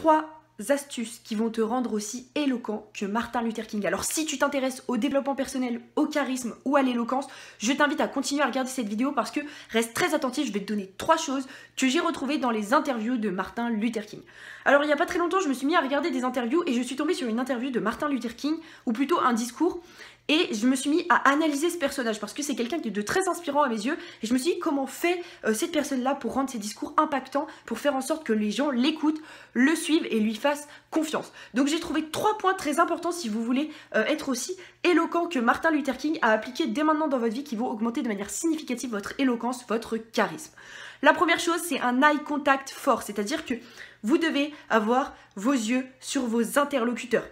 3 astuces qui vont te rendre aussi éloquent que Martin Luther King. Alors si tu t'intéresses au développement personnel, au charisme ou à l'éloquence, je t'invite à continuer à regarder cette vidéo parce que reste très attentif, je vais te donner 3 choses que j'ai retrouvées dans les interviews de Martin Luther King. Alors il n'y a pas très longtemps, je me suis mis à regarder des interviews et je suis tombée sur une interview de Martin Luther King, ou plutôt un discours. Et je me suis mis à analyser ce personnage parce que c'est quelqu'un qui est de très inspirant à mes yeux. Et je me suis dit comment fait cette personne-là pour rendre ses discours impactants, pour faire en sorte que les gens l'écoutent, le suivent et lui fassent confiance. Donc j'ai trouvé 3 points très importants si vous voulez être aussi éloquent que Martin Luther King à appliquer dès maintenant dans votre vie qui vont augmenter de manière significative votre éloquence, votre charisme. La première chose, c'est un eye contact fort, c'est-à-dire que vous devez avoir vos yeux sur vos interlocuteurs.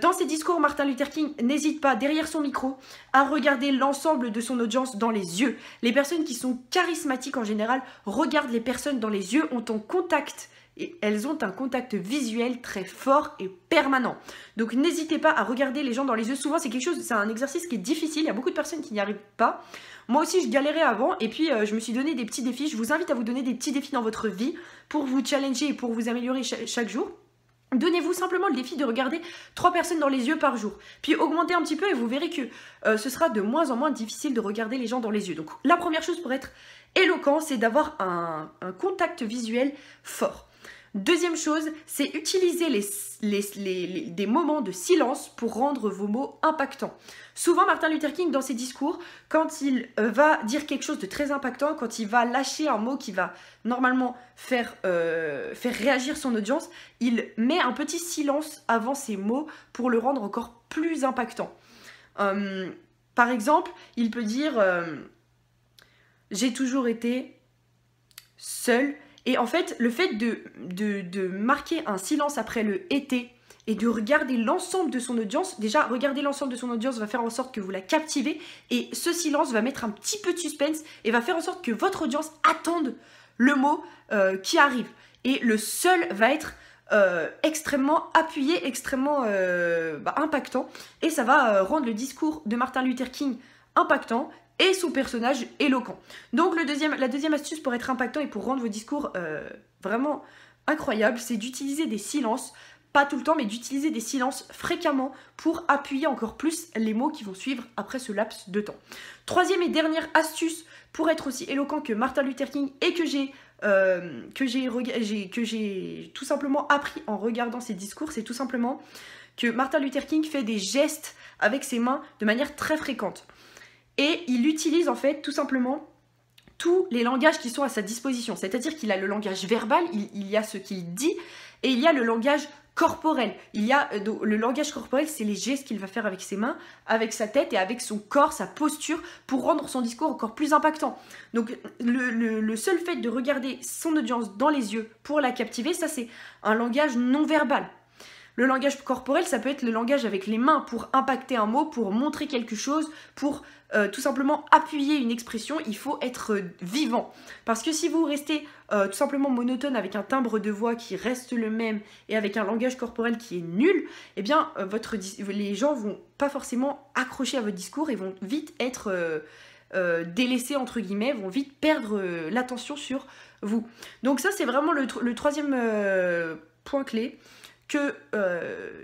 Dans ses discours, Martin Luther King n'hésite pas, derrière son micro, à regarder l'ensemble de son audience dans les yeux. Les personnes qui sont charismatiques en général regardent les personnes dans les yeux, ont un contact, et elles ont un contact visuel très fort et permanent. Donc n'hésitez pas à regarder les gens dans les yeux. Souvent c'est un exercice qui est difficile, il y a beaucoup de personnes qui n'y arrivent pas. Moi aussi je galérais avant et puis je me suis donné des petits défis. Je vous invite à vous donner des petits défis dans votre vie pour vous challenger et pour vous améliorer chaque jour. Donnez-vous simplement le défi de regarder 3 personnes dans les yeux par jour. Puis augmentez un petit peu et vous verrez que ce sera de moins en moins difficile de regarder les gens dans les yeux. Donc la première chose pour être éloquent, c'est d'avoir un contact visuel fort. Deuxième chose, c'est utiliser des moments de silence pour rendre vos mots impactants. Souvent, Martin Luther King, dans ses discours, quand il va dire quelque chose de très impactant, quand il va lâcher un mot qui va normalement faire réagir son audience, il met un petit silence avant ces mots pour le rendre encore plus impactant. Par exemple, il peut dire « J'ai toujours été seul ». Et en fait, le fait de marquer un silence après le « été » et de regarder l'ensemble de son audience, déjà, regarder l'ensemble de son audience va faire en sorte que vous la captivez et ce silence va mettre un petit peu de suspense et va faire en sorte que votre audience attende le mot qui arrive. Et le seul va être extrêmement appuyé, extrêmement impactant et ça va rendre le discours de Martin Luther King impactant et son personnage éloquent. Donc la deuxième astuce pour être impactant et pour rendre vos discours vraiment incroyables, c'est d'utiliser des silences, pas tout le temps, mais d'utiliser des silences fréquemment pour appuyer encore plus les mots qui vont suivre après ce laps de temps. Troisième et dernière astuce pour être aussi éloquent que Martin Luther King et que j'ai tout simplement appris en regardant ses discours, c'est tout simplement que Martin Luther King fait des gestes avec ses mains de manière très fréquente. Et il utilise en fait tout simplement tous les langages qui sont à sa disposition. C'est-à-dire qu'il a le langage verbal, il y a ce qu'il dit, et il y a le langage corporel. Le langage corporel, c'est les gestes qu'il va faire avec ses mains, avec sa tête et avec son corps, sa posture, pour rendre son discours encore plus impactant. Donc le seul fait de regarder son audience dans les yeux pour la captiver, ça c'est un langage non verbal. Le langage corporel, ça peut être le langage avec les mains pour impacter un mot, pour montrer quelque chose, pour tout simplement appuyer une expression. Il faut être vivant. Parce que si vous restez tout simplement monotone avec un timbre de voix qui reste le même et avec un langage corporel qui est nul, eh bien les gens vont pas forcément accrocher à votre discours et vont vite être délaissés entre guillemets, vont vite perdre l'attention sur vous. Donc ça c'est vraiment le troisième point clé que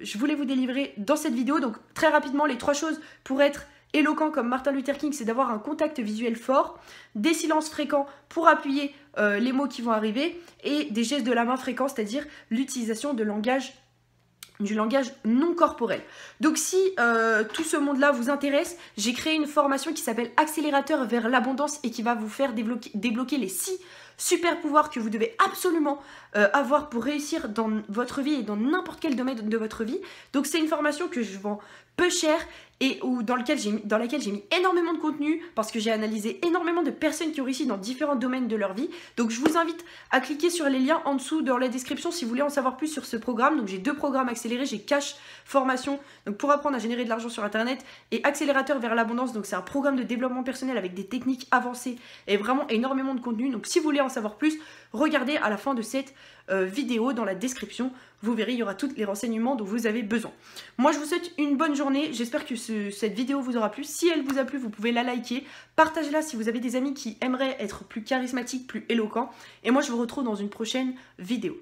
je voulais vous délivrer dans cette vidéo. Donc très rapidement, les 3 choses pour être éloquent comme Martin Luther King, c'est d'avoir un contact visuel fort, des silences fréquents pour appuyer les mots qui vont arriver et des gestes de la main fréquents, c'est-à-dire l'utilisation du langage non corporel. Donc si tout ce monde-là vous intéresse, j'ai créé une formation qui s'appelle Accélérateur vers l'abondance et qui va vous faire débloquer les 6 super pouvoirs que vous devez absolument avoir pour réussir dans votre vie et dans n'importe quel domaine de votre vie. Donc c'est une formation que je vends peu cher et dans laquelle j'ai mis énormément de contenu parce que j'ai analysé énormément de personnes qui ont réussi dans différents domaines de leur vie. Donc je vous invite à cliquer sur les liens en dessous dans la description si vous voulez en savoir plus sur ce programme. Donc j'ai 2 programmes accélérés, j'ai Cash Formation donc pour apprendre à générer de l'argent sur internet et Accélérateur vers l'abondance. Donc c'est un programme de développement personnel avec des techniques avancées et vraiment énormément de contenu. Donc si vous voulez en savoir plus, regardez à la fin de cette vidéo dans la description. Vous verrez, il y aura tous les renseignements dont vous avez besoin. Moi, je vous souhaite une bonne journée. J'espère que cette vidéo vous aura plu. Si elle vous a plu, vous pouvez la liker. Partagez-la si vous avez des amis qui aimeraient être plus charismatiques, plus éloquents. Et moi, je vous retrouve dans une prochaine vidéo.